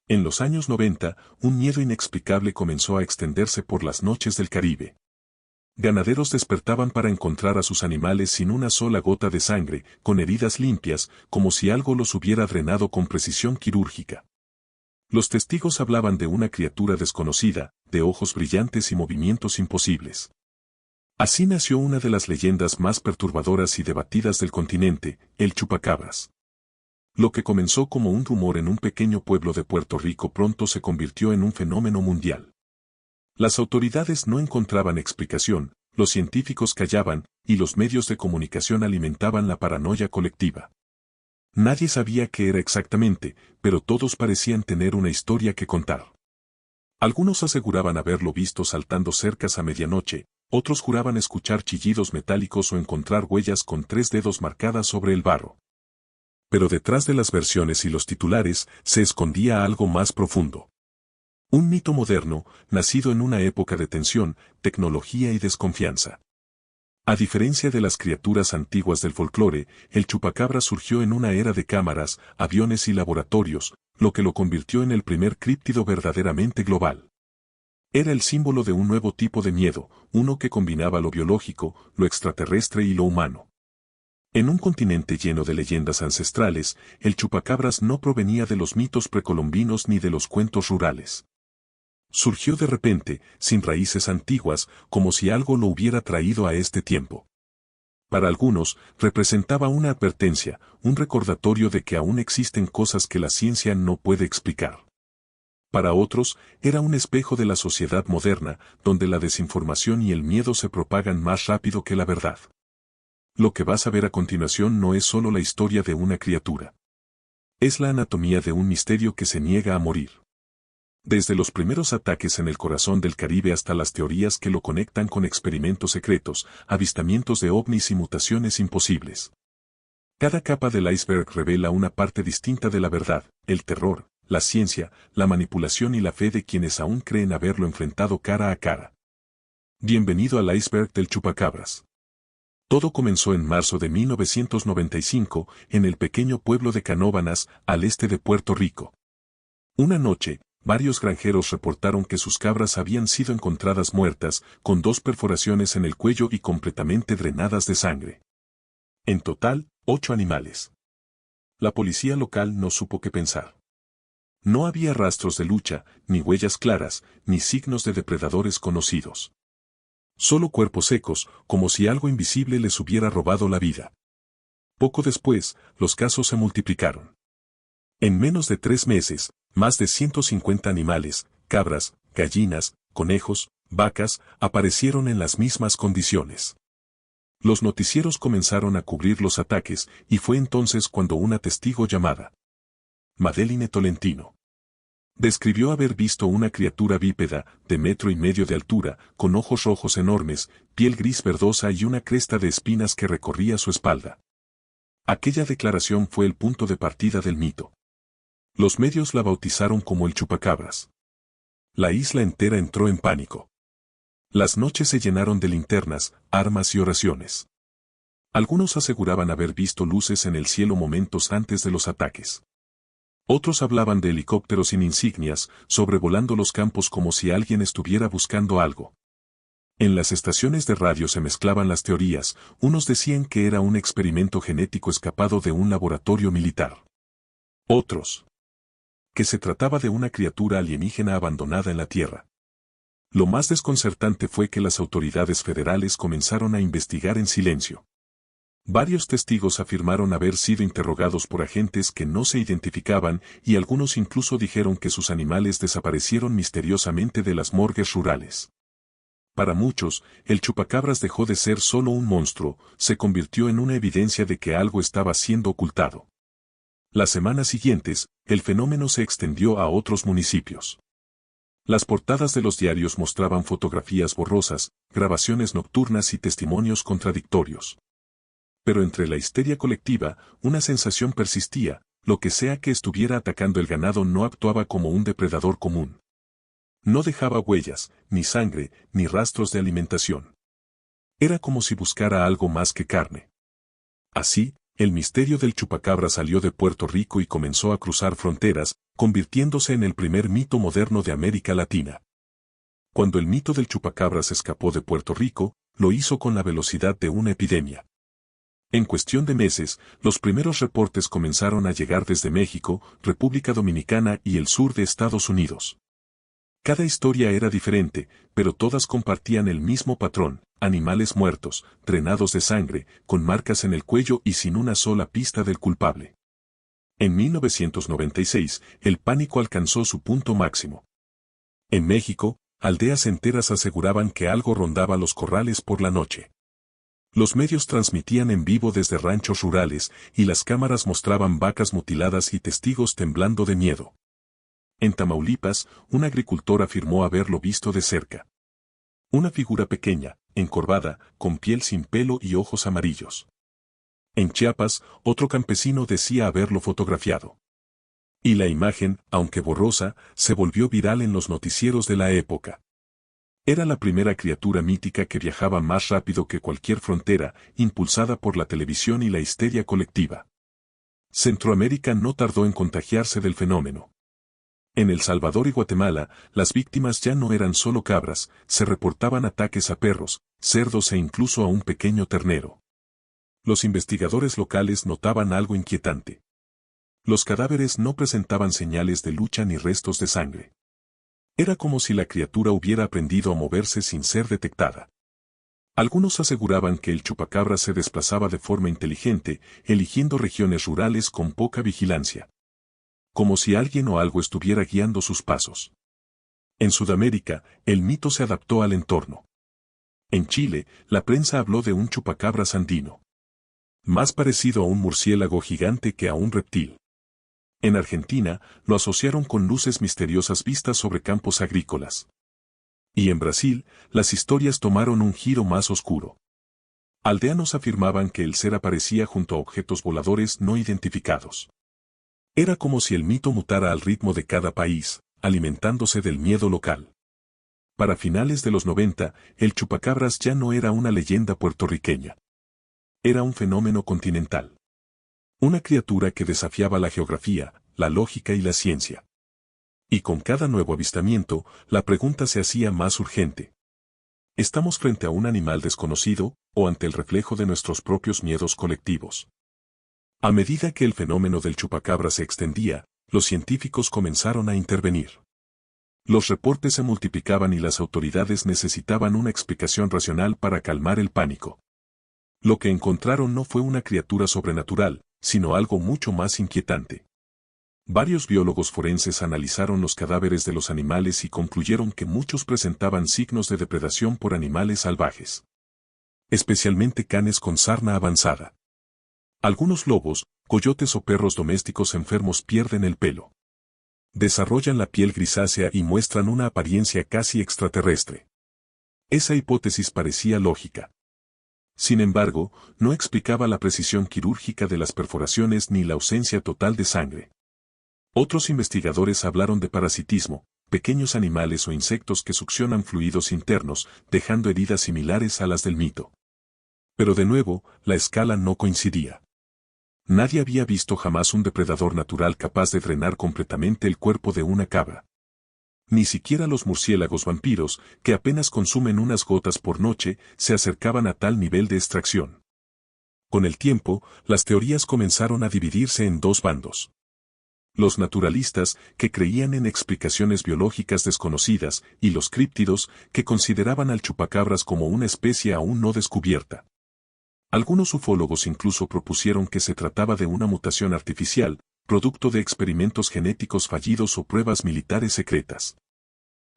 En los años 90, un miedo inexplicable comenzó a extenderse por las noches del Caribe. Ganaderos despertaban para encontrar a sus animales sin una sola gota de sangre, con heridas limpias, como si algo los hubiera drenado con precisión quirúrgica. Los testigos hablaban de una criatura desconocida, de ojos brillantes y movimientos imposibles. Así nació una de las leyendas más perturbadoras y debatidas del continente, el chupacabras. Lo que comenzó como un rumor en un pequeño pueblo de Puerto Rico pronto se convirtió en un fenómeno mundial. Las autoridades no encontraban explicación, los científicos callaban, y los medios de comunicación alimentaban la paranoia colectiva. Nadie sabía qué era exactamente, pero todos parecían tener una historia que contar. Algunos aseguraban haberlo visto saltando cercas a medianoche, otros juraban escuchar chillidos metálicos o encontrar huellas con 3 dedos marcadas sobre el barro. Pero detrás de las versiones y los titulares se escondía algo más profundo. Un mito moderno, nacido en una época de tensión, tecnología y desconfianza. A diferencia de las criaturas antiguas del folclore, el chupacabra surgió en una era de cámaras, aviones y laboratorios, lo que lo convirtió en el primer críptido verdaderamente global. Era el símbolo de un nuevo tipo de miedo, uno que combinaba lo biológico, lo extraterrestre y lo humano. En un continente lleno de leyendas ancestrales, el chupacabras no provenía de los mitos precolombinos ni de los cuentos rurales. Surgió de repente, sin raíces antiguas, como si algo lo hubiera traído a este tiempo. Para algunos, representaba una advertencia, un recordatorio de que aún existen cosas que la ciencia no puede explicar. Para otros, era un espejo de la sociedad moderna, donde la desinformación y el miedo se propagan más rápido que la verdad. Lo que vas a ver a continuación no es solo la historia de una criatura. Es la anatomía de un misterio que se niega a morir. Desde los primeros ataques en el corazón del Caribe hasta las teorías que lo conectan con experimentos secretos, avistamientos de ovnis y mutaciones imposibles. Cada capa del iceberg revela una parte distinta de la verdad, el terror, la ciencia, la manipulación y la fe de quienes aún creen haberlo enfrentado cara a cara. Bienvenido al iceberg del chupacabras. Todo comenzó en marzo de 1995, en el pequeño pueblo de Canóvanas, al este de Puerto Rico. Una noche, varios granjeros reportaron que sus cabras habían sido encontradas muertas, con 2 perforaciones en el cuello y completamente drenadas de sangre. En total, 8 animales. La policía local no supo qué pensar. No había rastros de lucha, ni huellas claras, ni signos de depredadores conocidos. Solo cuerpos secos, como si algo invisible les hubiera robado la vida. Poco después, los casos se multiplicaron. En menos de 3 meses, más de 150 animales, cabras, gallinas, conejos, vacas, aparecieron en las mismas condiciones. Los noticieros comenzaron a cubrir los ataques, y fue entonces cuando una testigo llamada Madeline Tolentino describió haber visto una criatura bípeda, de 1,5 metros de altura, con ojos rojos enormes, piel gris verdosa y una cresta de espinas que recorría su espalda. Aquella declaración fue el punto de partida del mito. Los medios la bautizaron como el chupacabras. La isla entera entró en pánico. Las noches se llenaron de linternas, armas y oraciones. Algunos aseguraban haber visto luces en el cielo momentos antes de los ataques. Otros hablaban de helicópteros sin insignias, sobrevolando los campos como si alguien estuviera buscando algo. En las estaciones de radio se mezclaban las teorías, unos decían que era un experimento genético escapado de un laboratorio militar. Otros, que se trataba de una criatura alienígena abandonada en la Tierra. Lo más desconcertante fue que las autoridades federales comenzaron a investigar en silencio. Varios testigos afirmaron haber sido interrogados por agentes que no se identificaban y algunos incluso dijeron que sus animales desaparecieron misteriosamente de las morgues rurales. Para muchos, el chupacabras dejó de ser solo un monstruo, se convirtió en una evidencia de que algo estaba siendo ocultado. Las semanas siguientes, el fenómeno se extendió a otros municipios. Las portadas de los diarios mostraban fotografías borrosas, grabaciones nocturnas y testimonios contradictorios. Pero entre la histeria colectiva, una sensación persistía: lo que sea que estuviera atacando el ganado no actuaba como un depredador común. No dejaba huellas, ni sangre, ni rastros de alimentación. Era como si buscara algo más que carne. Así, el misterio del chupacabra salió de Puerto Rico y comenzó a cruzar fronteras, convirtiéndose en el primer mito moderno de América Latina. Cuando el mito del chupacabras escapó de Puerto Rico, lo hizo con la velocidad de una epidemia. En cuestión de meses, los primeros reportes comenzaron a llegar desde México, República Dominicana y el sur de Estados Unidos. Cada historia era diferente, pero todas compartían el mismo patrón: animales muertos, drenados de sangre, con marcas en el cuello y sin una sola pista del culpable. En 1996, el pánico alcanzó su punto máximo. En México, aldeas enteras aseguraban que algo rondaba los corrales por la noche. Los medios transmitían en vivo desde ranchos rurales, y las cámaras mostraban vacas mutiladas y testigos temblando de miedo. En Tamaulipas, un agricultor afirmó haberlo visto de cerca. Una figura pequeña, encorvada, con piel sin pelo y ojos amarillos. En Chiapas, otro campesino decía haberlo fotografiado. Y la imagen, aunque borrosa, se volvió viral en los noticieros de la época. Era la primera criatura mítica que viajaba más rápido que cualquier frontera, impulsada por la televisión y la histeria colectiva. Centroamérica no tardó en contagiarse del fenómeno. En El Salvador y Guatemala, las víctimas ya no eran solo cabras, se reportaban ataques a perros, cerdos e incluso a un pequeño ternero. Los investigadores locales notaban algo inquietante. Los cadáveres no presentaban señales de lucha ni restos de sangre. Era como si la criatura hubiera aprendido a moverse sin ser detectada. Algunos aseguraban que el chupacabra se desplazaba de forma inteligente, eligiendo regiones rurales con poca vigilancia. Como si alguien o algo estuviera guiando sus pasos. En Sudamérica, el mito se adaptó al entorno. En Chile, la prensa habló de un chupacabras andino. Más parecido a un murciélago gigante que a un reptil. En Argentina, lo asociaron con luces misteriosas vistas sobre campos agrícolas. Y en Brasil, las historias tomaron un giro más oscuro. Aldeanos afirmaban que el ser aparecía junto a objetos voladores no identificados. Era como si el mito mutara al ritmo de cada país, alimentándose del miedo local. Para finales de los 90, el chupacabras ya no era una leyenda puertorriqueña. Era un fenómeno continental. Una criatura que desafiaba la geografía, la lógica y la ciencia. Y con cada nuevo avistamiento, la pregunta se hacía más urgente. ¿Estamos frente a un animal desconocido, o ante el reflejo de nuestros propios miedos colectivos? A medida que el fenómeno del chupacabra se extendía, los científicos comenzaron a intervenir. Los reportes se multiplicaban y las autoridades necesitaban una explicación racional para calmar el pánico. Lo que encontraron no fue una criatura sobrenatural, sino algo mucho más inquietante. Varios biólogos forenses analizaron los cadáveres de los animales y concluyeron que muchos presentaban signos de depredación por animales salvajes. Especialmente canes con sarna avanzada. Algunos lobos, coyotes o perros domésticos enfermos pierden el pelo. Desarrollan la piel grisácea y muestran una apariencia casi extraterrestre. Esa hipótesis parecía lógica. Sin embargo, no explicaba la precisión quirúrgica de las perforaciones ni la ausencia total de sangre. Otros investigadores hablaron de parasitismo, pequeños animales o insectos que succionan fluidos internos, dejando heridas similares a las del mito. Pero de nuevo, la escala no coincidía. Nadie había visto jamás un depredador natural capaz de drenar completamente el cuerpo de una cabra. Ni siquiera los murciélagos vampiros, que apenas consumen unas gotas por noche, se acercaban a tal nivel de extracción. Con el tiempo, las teorías comenzaron a dividirse en dos bandos. Los naturalistas, que creían en explicaciones biológicas desconocidas, y los críptidos, que consideraban al chupacabras como una especie aún no descubierta. Algunos ufólogos incluso propusieron que se trataba de una mutación artificial, producto de experimentos genéticos fallidos o pruebas militares secretas.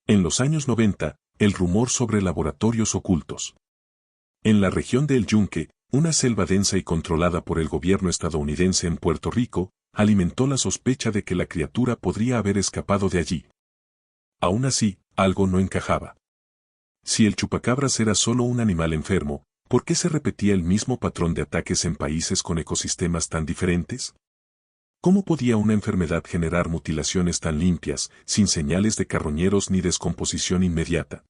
En los años 90, el rumor sobre laboratorios ocultos. En la región de El Yunque, una selva densa y controlada por el gobierno estadounidense en Puerto Rico, alimentó la sospecha de que la criatura podría haber escapado de allí. Aún así, algo no encajaba. Si el chupacabras era solo un animal enfermo, ¿por qué se repetía el mismo patrón de ataques en países con ecosistemas tan diferentes? ¿Cómo podía una enfermedad generar mutilaciones tan limpias, sin señales de carroñeros ni descomposición inmediata?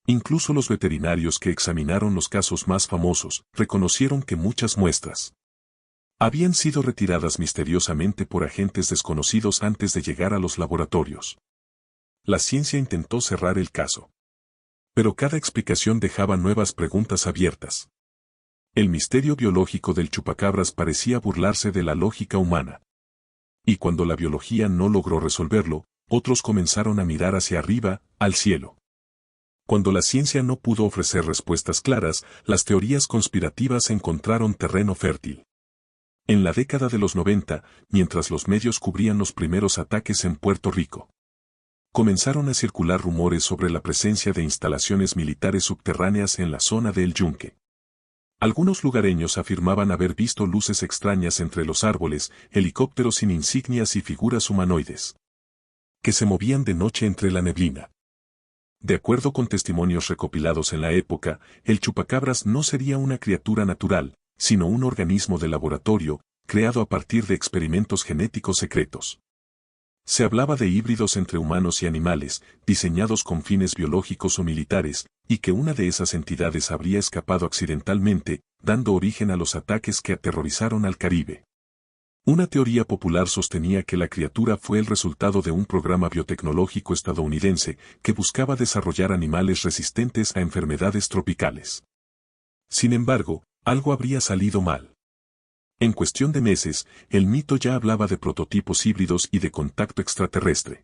Incluso los veterinarios que examinaron los casos más famosos reconocieron que muchas muestras Habían sido retiradas misteriosamente por agentes desconocidos antes de llegar a los laboratorios. La ciencia intentó cerrar el caso. Pero cada explicación dejaba nuevas preguntas abiertas. El misterio biológico del chupacabras parecía burlarse de la lógica humana. Y cuando la biología no logró resolverlo, otros comenzaron a mirar hacia arriba, al cielo. Cuando la ciencia no pudo ofrecer respuestas claras, las teorías conspirativas encontraron terreno fértil. En la década de los 90, mientras los medios cubrían los primeros ataques en Puerto Rico, comenzaron a circular rumores sobre la presencia de instalaciones militares subterráneas en la zona de El Yunque. Algunos lugareños afirmaban haber visto luces extrañas entre los árboles, helicópteros sin insignias y figuras humanoides que se movían de noche entre la neblina. De acuerdo con testimonios recopilados en la época, el chupacabras no sería una criatura natural, sino un organismo de laboratorio, creado a partir de experimentos genéticos secretos. Se hablaba de híbridos entre humanos y animales, diseñados con fines biológicos o militares, y que una de esas entidades habría escapado accidentalmente, dando origen a los ataques que aterrorizaron al Caribe. Una teoría popular sostenía que la criatura fue el resultado de un programa biotecnológico estadounidense que buscaba desarrollar animales resistentes a enfermedades tropicales. Sin embargo, algo habría salido mal. En cuestión de meses, el mito ya hablaba de prototipos híbridos y de contacto extraterrestre.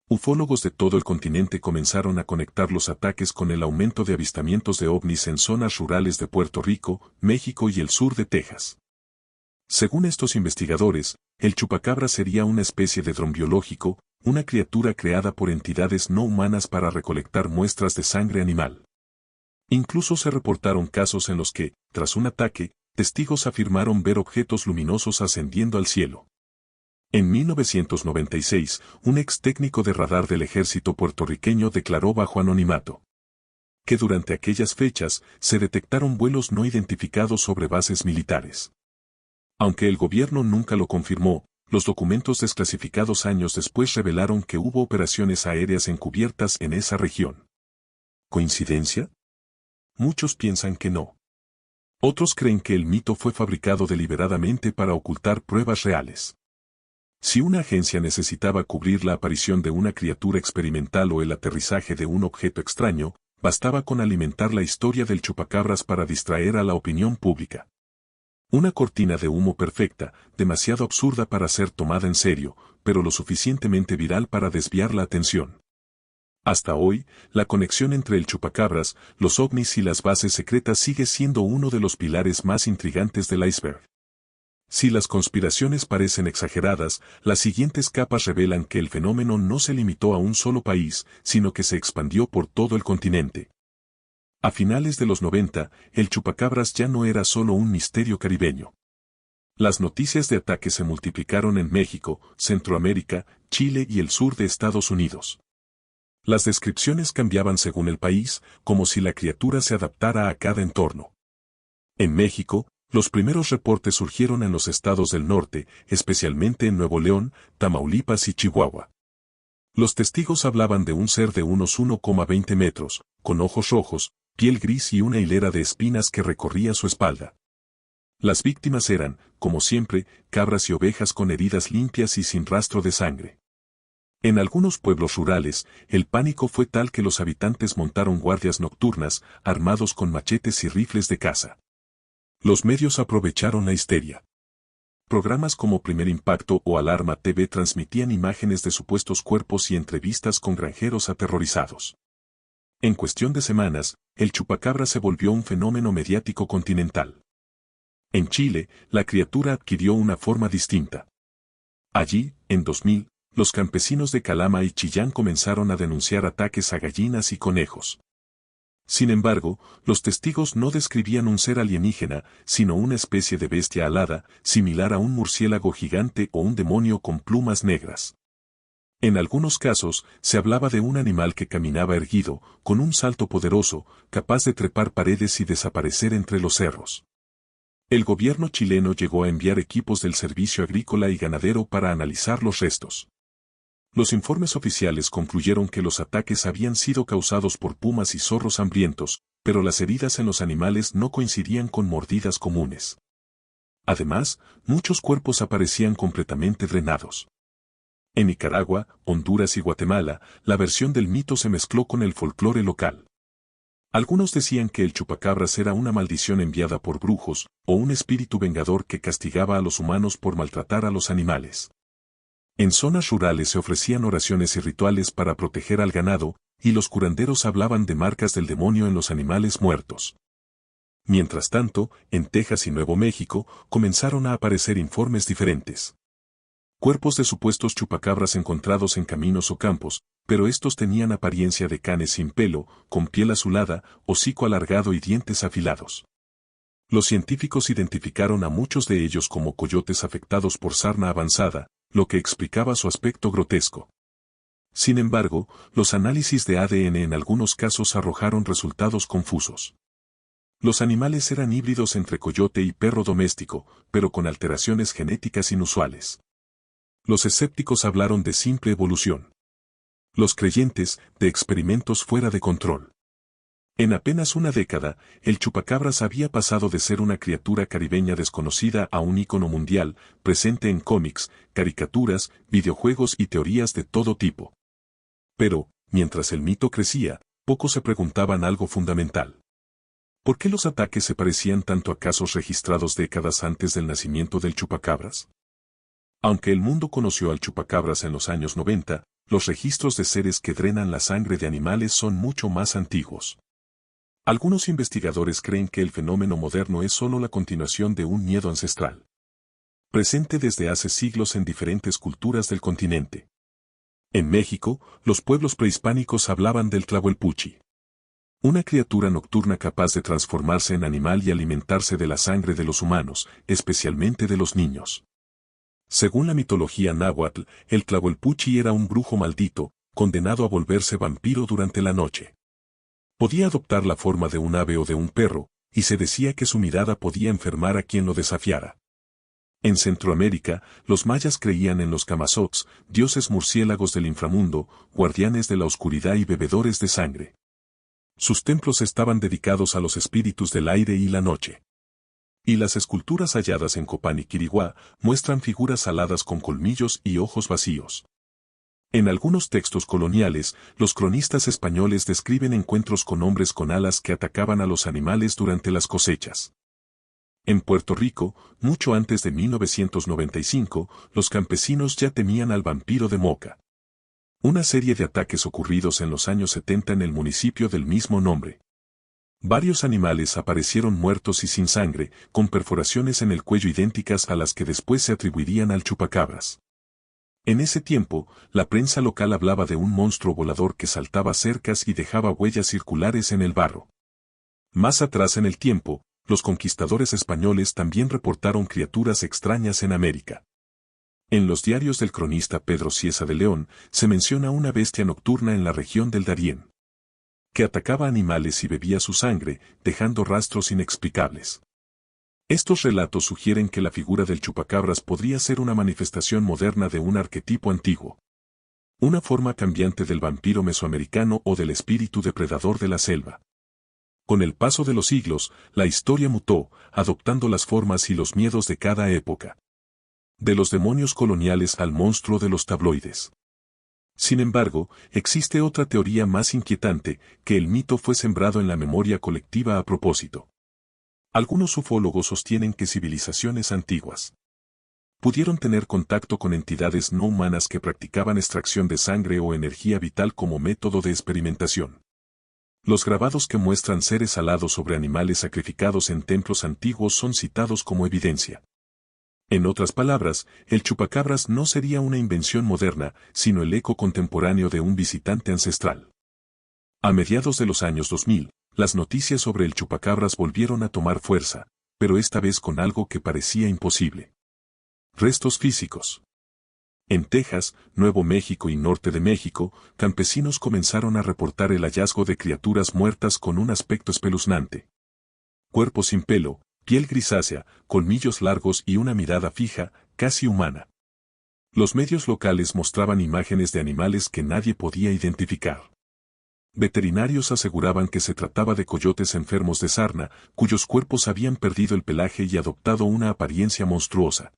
Ufólogos de todo el continente comenzaron a conectar los ataques con el aumento de avistamientos de ovnis en zonas rurales de Puerto Rico, México y el sur de Texas. Según estos investigadores, el chupacabra sería una especie de dron biológico, una criatura creada por entidades no humanas para recolectar muestras de sangre animal. Incluso se reportaron casos en los que, tras un ataque, testigos afirmaron ver objetos luminosos ascendiendo al cielo. En 1996, un ex técnico de radar del ejército puertorriqueño declaró bajo anonimato que durante aquellas fechas se detectaron vuelos no identificados sobre bases militares. Aunque el gobierno nunca lo confirmó, los documentos desclasificados años después revelaron que hubo operaciones aéreas encubiertas en esa región. ¿Coincidencia? Muchos piensan que no. Otros creen que el mito fue fabricado deliberadamente para ocultar pruebas reales. Si una agencia necesitaba cubrir la aparición de una criatura experimental o el aterrizaje de un objeto extraño, bastaba con alimentar la historia del chupacabras para distraer a la opinión pública. Una cortina de humo perfecta, demasiado absurda para ser tomada en serio, pero lo suficientemente viral para desviar la atención. Hasta hoy, la conexión entre el chupacabras, los ovnis y las bases secretas sigue siendo uno de los pilares más intrigantes del iceberg. Si las conspiraciones parecen exageradas, las siguientes capas revelan que el fenómeno no se limitó a un solo país, sino que se expandió por todo el continente. A finales de los 90, el chupacabras ya no era solo un misterio caribeño. Las noticias de ataques se multiplicaron en México, Centroamérica, Chile y el sur de Estados Unidos. Las descripciones cambiaban según el país, como si la criatura se adaptara a cada entorno. En México, los primeros reportes surgieron en los estados del norte, especialmente en Nuevo León, Tamaulipas y Chihuahua. Los testigos hablaban de un ser de unos 1,20 metros, con ojos rojos, piel gris y una hilera de espinas que recorría su espalda. Las víctimas eran, como siempre, cabras y ovejas con heridas limpias y sin rastro de sangre. En algunos pueblos rurales, el pánico fue tal que los habitantes montaron guardias nocturnas, armados con machetes y rifles de caza. Los medios aprovecharon la histeria. Programas como Primer Impacto o Alarma TV transmitían imágenes de supuestos cuerpos y entrevistas con granjeros aterrorizados. En cuestión de semanas, el chupacabra se volvió un fenómeno mediático continental. En Chile, la criatura adquirió una forma distinta. Allí, en 2000, los campesinos de Calama y Chillán comenzaron a denunciar ataques a gallinas y conejos. Sin embargo, los testigos no describían un ser alienígena, sino una especie de bestia alada, similar a un murciélago gigante o un demonio con plumas negras. En algunos casos, se hablaba de un animal que caminaba erguido, con un salto poderoso, capaz de trepar paredes y desaparecer entre los cerros. El gobierno chileno llegó a enviar equipos del Servicio Agrícola y Ganadero para analizar los restos. Los informes oficiales concluyeron que los ataques habían sido causados por pumas y zorros hambrientos, pero las heridas en los animales no coincidían con mordidas comunes. Además, muchos cuerpos aparecían completamente drenados. En Nicaragua, Honduras y Guatemala, la versión del mito se mezcló con el folclore local. Algunos decían que el chupacabras era una maldición enviada por brujos, o un espíritu vengador que castigaba a los humanos por maltratar a los animales. En zonas rurales se ofrecían oraciones y rituales para proteger al ganado, y los curanderos hablaban de marcas del demonio en los animales muertos. Mientras tanto, en Texas y Nuevo México, comenzaron a aparecer informes diferentes. Cuerpos de supuestos chupacabras encontrados en caminos o campos, pero estos tenían apariencia de canes sin pelo, con piel azulada, hocico alargado y dientes afilados. Los científicos identificaron a muchos de ellos como coyotes afectados por sarna avanzada, lo que explicaba su aspecto grotesco. Sin embargo, los análisis de ADN en algunos casos arrojaron resultados confusos. Los animales eran híbridos entre coyote y perro doméstico, pero con alteraciones genéticas inusuales. Los escépticos hablaron de simple evolución. Los creyentes, de experimentos fuera de control. En apenas una década, el chupacabras había pasado de ser una criatura caribeña desconocida a un ícono mundial, presente en cómics, caricaturas, videojuegos y teorías de todo tipo. Pero, mientras el mito crecía, pocos se preguntaban algo fundamental. ¿Por qué los ataques se parecían tanto a casos registrados décadas antes del nacimiento del chupacabras? Aunque el mundo conoció al chupacabras en los años 90, los registros de seres que drenan la sangre de animales son mucho más antiguos. Algunos investigadores creen que el fenómeno moderno es solo la continuación de un miedo ancestral, presente desde hace siglos en diferentes culturas del continente. En México, los pueblos prehispánicos hablaban del tlahuelpuchi, una criatura nocturna capaz de transformarse en animal y alimentarse de la sangre de los humanos, especialmente de los niños. Según la mitología náhuatl, el tlahuelpuchi era un brujo maldito, condenado a volverse vampiro durante la noche. Podía adoptar la forma de un ave o de un perro, y se decía que su mirada podía enfermar a quien lo desafiara. En Centroamérica, los mayas creían en los camazots, dioses murciélagos del inframundo, guardianes de la oscuridad y bebedores de sangre. Sus templos estaban dedicados a los espíritus del aire y la noche. Y las esculturas halladas en Copán y Quiriguá muestran figuras aladas con colmillos y ojos vacíos. En algunos textos coloniales, los cronistas españoles describen encuentros con hombres con alas que atacaban a los animales durante las cosechas. En Puerto Rico, mucho antes de 1995, los campesinos ya temían al vampiro de Moca. Una serie de ataques ocurridos en los años 70 en el municipio del mismo nombre. Varios animales aparecieron muertos y sin sangre, con perforaciones en el cuello idénticas a las que después se atribuirían al chupacabras. En ese tiempo, la prensa local hablaba de un monstruo volador que saltaba cercas y dejaba huellas circulares en el barro. Más atrás en el tiempo, los conquistadores españoles también reportaron criaturas extrañas en América. En los diarios del cronista Pedro Cieza de León, se menciona una bestia nocturna en la región del Darién, que atacaba animales y bebía su sangre, dejando rastros inexplicables. Estos relatos sugieren que la figura del chupacabras podría ser una manifestación moderna de un arquetipo antiguo. Una forma cambiante del vampiro mesoamericano o del espíritu depredador de la selva. Con el paso de los siglos, la historia mutó, adoptando las formas y los miedos de cada época. De los demonios coloniales al monstruo de los tabloides. Sin embargo, existe otra teoría más inquietante, que el mito fue sembrado en la memoria colectiva a propósito. Algunos ufólogos sostienen que civilizaciones antiguas pudieron tener contacto con entidades no humanas que practicaban extracción de sangre o energía vital como método de experimentación. Los grabados que muestran seres alados sobre animales sacrificados en templos antiguos son citados como evidencia. En otras palabras, el chupacabras no sería una invención moderna, sino el eco contemporáneo de un visitante ancestral. A mediados de los años 2000, las noticias sobre el chupacabras volvieron a tomar fuerza, pero esta vez con algo que parecía imposible. Restos físicos. En Texas, Nuevo México y Norte de México, campesinos comenzaron a reportar el hallazgo de criaturas muertas con un aspecto espeluznante. Cuerpos sin pelo, piel grisácea, colmillos largos y una mirada fija, casi humana. Los medios locales mostraban imágenes de animales que nadie podía identificar. Veterinarios aseguraban que se trataba de coyotes enfermos de sarna, cuyos cuerpos habían perdido el pelaje y adoptado una apariencia monstruosa.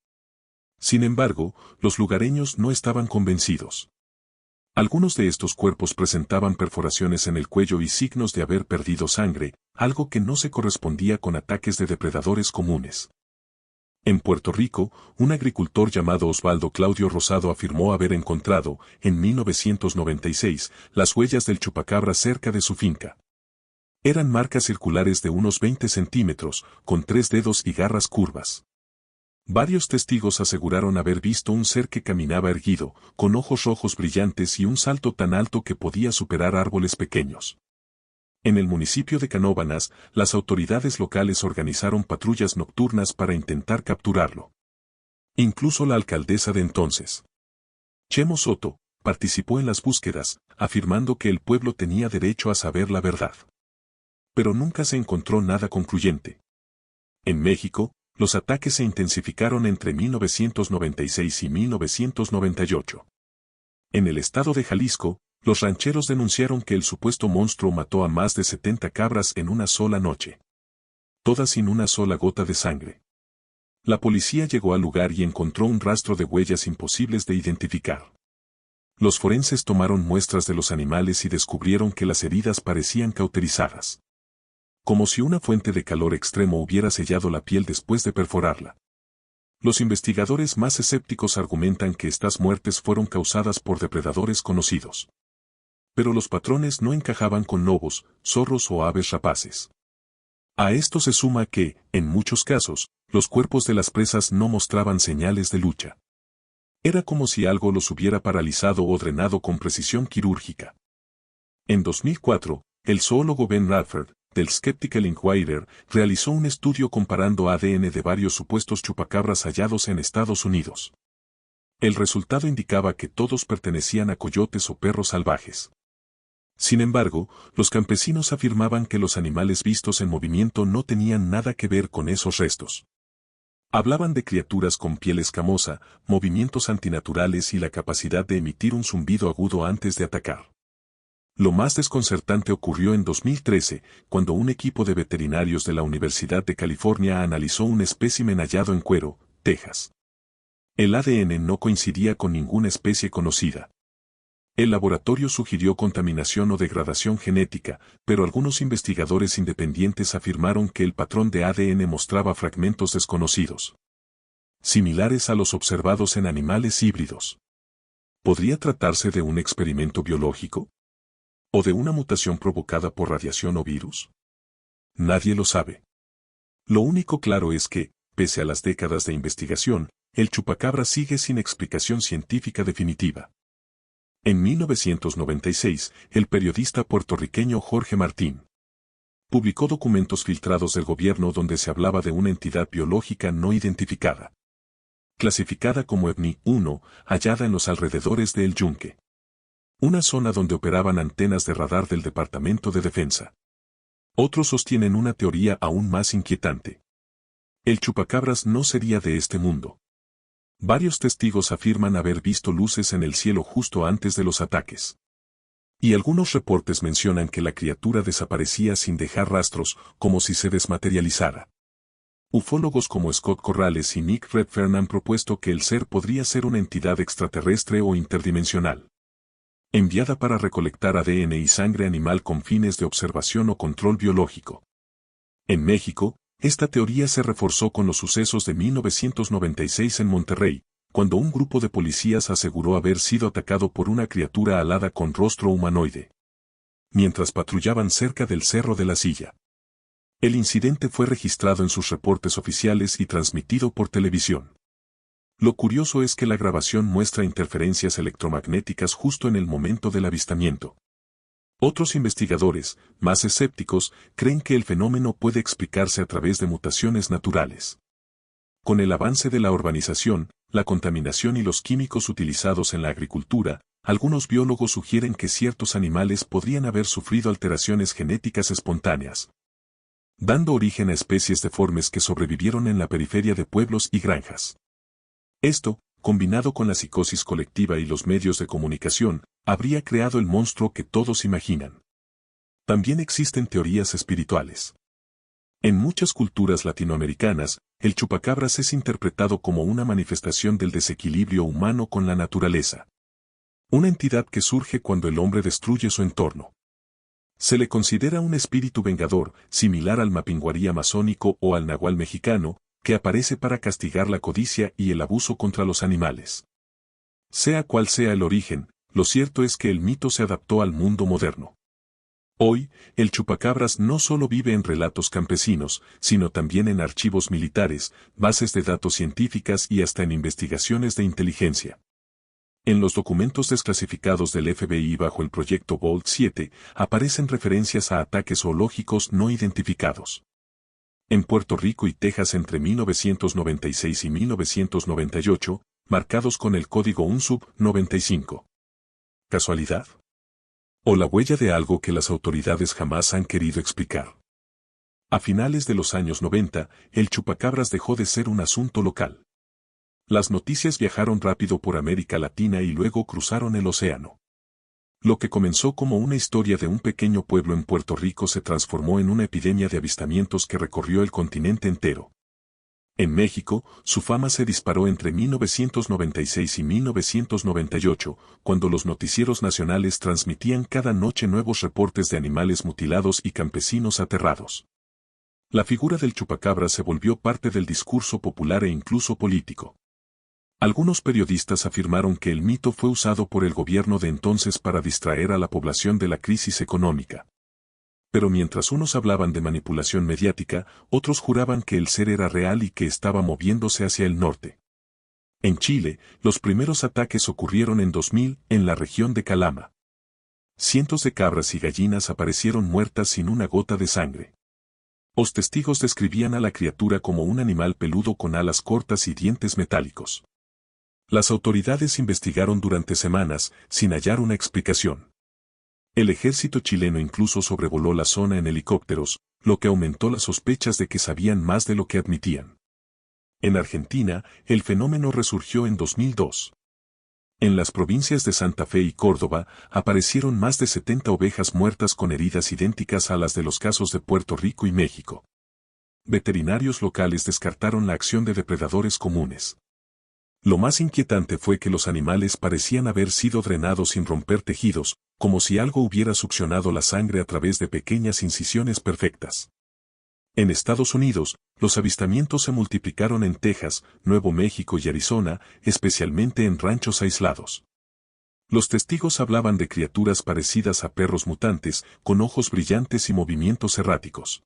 Sin embargo, los lugareños no estaban convencidos. Algunos de estos cuerpos presentaban perforaciones en el cuello y signos de haber perdido sangre, algo que no se correspondía con ataques de depredadores comunes. En Puerto Rico, un agricultor llamado Osvaldo Claudio Rosado afirmó haber encontrado, en 1996, las huellas del chupacabra cerca de su finca. Eran marcas circulares de unos 20 centímetros, con 3 dedos y garras curvas. Varios testigos aseguraron haber visto un ser que caminaba erguido, con ojos rojos brillantes y un salto tan alto que podía superar árboles pequeños. En el municipio de Canóvanas, las autoridades locales organizaron patrullas nocturnas para intentar capturarlo. Incluso la alcaldesa de entonces, Chemo Soto, participó en las búsquedas, afirmando que el pueblo tenía derecho a saber la verdad. Pero nunca se encontró nada concluyente. En México, los ataques se intensificaron entre 1996 y 1998. En el estado de Jalisco, los rancheros denunciaron que el supuesto monstruo mató a más de 70 cabras en una sola noche. Todas sin una sola gota de sangre. La policía llegó al lugar y encontró un rastro de huellas imposibles de identificar. Los forenses tomaron muestras de los animales y descubrieron que las heridas parecían cauterizadas. Como si una fuente de calor extremo hubiera sellado la piel después de perforarla. Los investigadores más escépticos argumentan que estas muertes fueron causadas por depredadores conocidos. Pero los patrones no encajaban con lobos, zorros o aves rapaces. A esto se suma que, en muchos casos, los cuerpos de las presas no mostraban señales de lucha. Era como si algo los hubiera paralizado o drenado con precisión quirúrgica. En 2004, el zoólogo Ben Radford, del Skeptical Inquirer, realizó un estudio comparando ADN de varios supuestos chupacabras hallados en Estados Unidos. El resultado indicaba que todos pertenecían a coyotes o perros salvajes. Sin embargo, los campesinos afirmaban que los animales vistos en movimiento no tenían nada que ver con esos restos. Hablaban de criaturas con piel escamosa, movimientos antinaturales y la capacidad de emitir un zumbido agudo antes de atacar. Lo más desconcertante ocurrió en 2013, cuando un equipo de veterinarios de la Universidad de California analizó un espécimen hallado en Cuero, Texas. El ADN no coincidía con ninguna especie conocida. El laboratorio sugirió contaminación o degradación genética, pero algunos investigadores independientes afirmaron que el patrón de ADN mostraba fragmentos desconocidos, similares a los observados en animales híbridos. ¿Podría tratarse de un experimento biológico? ¿O de una mutación provocada por radiación o virus? Nadie lo sabe. Lo único claro es que, pese a las décadas de investigación, el chupacabra sigue sin explicación científica definitiva. En 1996, el periodista puertorriqueño Jorge Martín publicó documentos filtrados del gobierno donde se hablaba de una entidad biológica no identificada, clasificada como EVNI-1, hallada en los alrededores de El Yunque, una zona donde operaban antenas de radar del Departamento de Defensa. Otros sostienen una teoría aún más inquietante. El chupacabras no sería de este mundo. Varios testigos afirman haber visto luces en el cielo justo antes de los ataques. Y algunos reportes mencionan que la criatura desaparecía sin dejar rastros, como si se desmaterializara. Ufólogos como Scott Corrales y Nick Redfern han propuesto que el ser podría ser una entidad extraterrestre o interdimensional, enviada para recolectar ADN y sangre animal con fines de observación o control biológico. En México, esta teoría se reforzó con los sucesos de 1996 en Monterrey, cuando un grupo de policías aseguró haber sido atacado por una criatura alada con rostro humanoide, mientras patrullaban cerca del Cerro de la Silla. El incidente fue registrado en sus reportes oficiales y transmitido por televisión. Lo curioso es que la grabación muestra interferencias electromagnéticas justo en el momento del avistamiento. Otros investigadores, más escépticos, creen que el fenómeno puede explicarse a través de mutaciones naturales. Con el avance de la urbanización, la contaminación y los químicos utilizados en la agricultura, algunos biólogos sugieren que ciertos animales podrían haber sufrido alteraciones genéticas espontáneas, dando origen a especies deformes que sobrevivieron en la periferia de pueblos y granjas. Esto, combinado con la psicosis colectiva y los medios de comunicación, habría creado el monstruo que todos imaginan. También existen teorías espirituales. En muchas culturas latinoamericanas, el chupacabras es interpretado como una manifestación del desequilibrio humano con la naturaleza. Una entidad que surge cuando el hombre destruye su entorno. Se le considera un espíritu vengador, similar al mapinguarí amazónico o al nahual mexicano, que aparece para castigar la codicia y el abuso contra los animales. Sea cual sea el origen, lo cierto es que el mito se adaptó al mundo moderno. Hoy, el chupacabras no solo vive en relatos campesinos, sino también en archivos militares, bases de datos científicas y hasta en investigaciones de inteligencia. En los documentos desclasificados del FBI bajo el proyecto Bolt 7, aparecen referencias a ataques zoológicos no identificados. En Puerto Rico y Texas entre 1996 y 1998, marcados con el código UNSUB 95. ¿Casualidad? ¿O la huella de algo que las autoridades jamás han querido explicar? A finales de los años 90, el chupacabras dejó de ser un asunto local. Las noticias viajaron rápido por América Latina y luego cruzaron el océano. Lo que comenzó como una historia de un pequeño pueblo en Puerto Rico se transformó en una epidemia de avistamientos que recorrió el continente entero. En México, su fama se disparó entre 1996 y 1998, cuando los noticieros nacionales transmitían cada noche nuevos reportes de animales mutilados y campesinos aterrados. La figura del chupacabras se volvió parte del discurso popular e incluso político. Algunos periodistas afirmaron que el mito fue usado por el gobierno de entonces para distraer a la población de la crisis económica. Pero mientras unos hablaban de manipulación mediática, otros juraban que el ser era real y que estaba moviéndose hacia el norte. En Chile, los primeros ataques ocurrieron en 2000, en la región de Calama. Cientos de cabras y gallinas aparecieron muertas sin una gota de sangre. Los testigos describían a la criatura como un animal peludo con alas cortas y dientes metálicos. Las autoridades investigaron durante semanas, sin hallar una explicación. El ejército chileno incluso sobrevoló la zona en helicópteros, lo que aumentó las sospechas de que sabían más de lo que admitían. En Argentina, el fenómeno resurgió en 2002. En las provincias de Santa Fe y Córdoba, aparecieron más de 70 ovejas muertas con heridas idénticas a las de los casos de Puerto Rico y México. Veterinarios locales descartaron la acción de depredadores comunes. Lo más inquietante fue que los animales parecían haber sido drenados sin romper tejidos, como si algo hubiera succionado la sangre a través de pequeñas incisiones perfectas. En Estados Unidos, los avistamientos se multiplicaron en Texas, Nuevo México y Arizona, especialmente en ranchos aislados. Los testigos hablaban de criaturas parecidas a perros mutantes, con ojos brillantes y movimientos erráticos.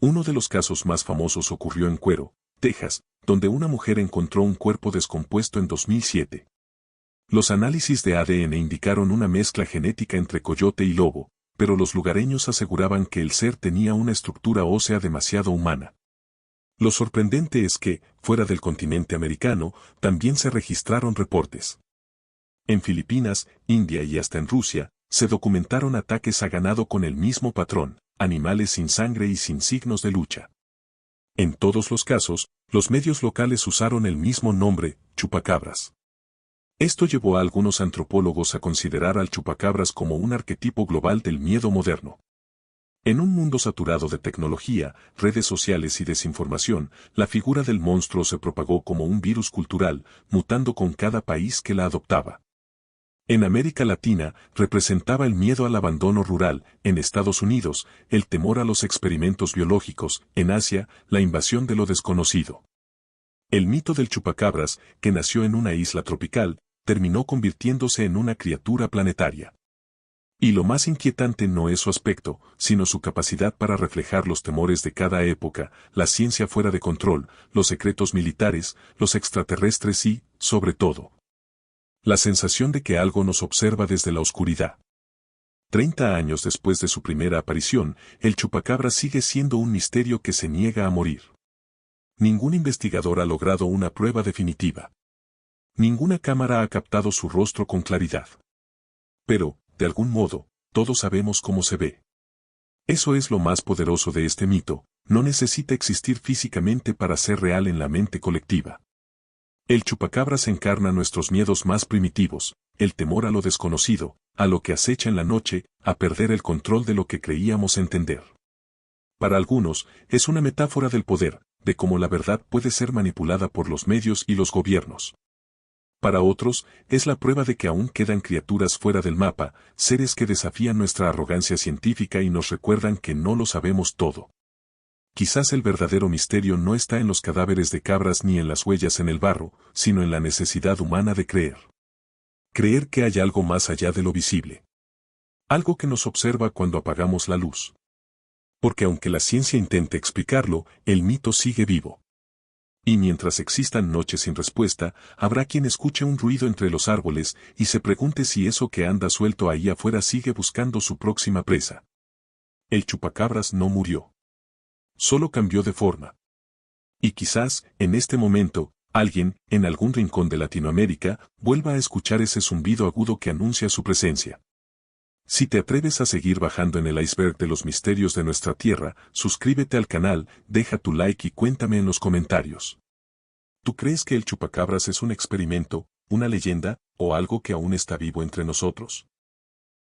Uno de los casos más famosos ocurrió en Cuero, Texas, donde una mujer encontró un cuerpo descompuesto en 2007. Los análisis de ADN indicaron una mezcla genética entre coyote y lobo, pero los lugareños aseguraban que el ser tenía una estructura ósea demasiado humana. Lo sorprendente es que, fuera del continente americano, también se registraron reportes. En Filipinas, India y hasta en Rusia, se documentaron ataques a ganado con el mismo patrón, animales sin sangre y sin signos de lucha. En todos los casos, los medios locales usaron el mismo nombre, chupacabras. Esto llevó a algunos antropólogos a considerar al chupacabras como un arquetipo global del miedo moderno. En un mundo saturado de tecnología, redes sociales y desinformación, la figura del monstruo se propagó como un virus cultural, mutando con cada país que la adoptaba. En América Latina, representaba el miedo al abandono rural, en Estados Unidos, el temor a los experimentos biológicos, en Asia, la invasión de lo desconocido. El mito del chupacabras, que nació en una isla tropical, terminó convirtiéndose en una criatura planetaria. Y lo más inquietante no es su aspecto, sino su capacidad para reflejar los temores de cada época, la ciencia fuera de control, los secretos militares, los extraterrestres y, sobre todo, la sensación de que algo nos observa desde la oscuridad. 30 años después de su primera aparición, el chupacabras sigue siendo un misterio que se niega a morir. Ningún investigador ha logrado una prueba definitiva. Ninguna cámara ha captado su rostro con claridad. Pero, de algún modo, todos sabemos cómo se ve. Eso es lo más poderoso de este mito, no necesita existir físicamente para ser real en la mente colectiva. El chupacabras encarna nuestros miedos más primitivos, el temor a lo desconocido, a lo que acecha en la noche, a perder el control de lo que creíamos entender. Para algunos, es una metáfora del poder, de cómo la verdad puede ser manipulada por los medios y los gobiernos. Para otros, es la prueba de que aún quedan criaturas fuera del mapa, seres que desafían nuestra arrogancia científica y nos recuerdan que no lo sabemos todo. Quizás el verdadero misterio no está en los cadáveres de cabras ni en las huellas en el barro, sino en la necesidad humana de creer. Creer que hay algo más allá de lo visible. Algo que nos observa cuando apagamos la luz. Porque aunque la ciencia intente explicarlo, el mito sigue vivo. Y mientras existan noches sin respuesta, habrá quien escuche un ruido entre los árboles y se pregunte si eso que anda suelto ahí afuera sigue buscando su próxima presa. El chupacabras no murió. Solo cambió de forma. Y quizás, en este momento, alguien, en algún rincón de Latinoamérica, vuelva a escuchar ese zumbido agudo que anuncia su presencia. Si te atreves a seguir bajando en el iceberg de los misterios de nuestra tierra, suscríbete al canal, deja tu like y cuéntame en los comentarios. ¿Tú crees que el chupacabras es un experimento, una leyenda, o algo que aún está vivo entre nosotros?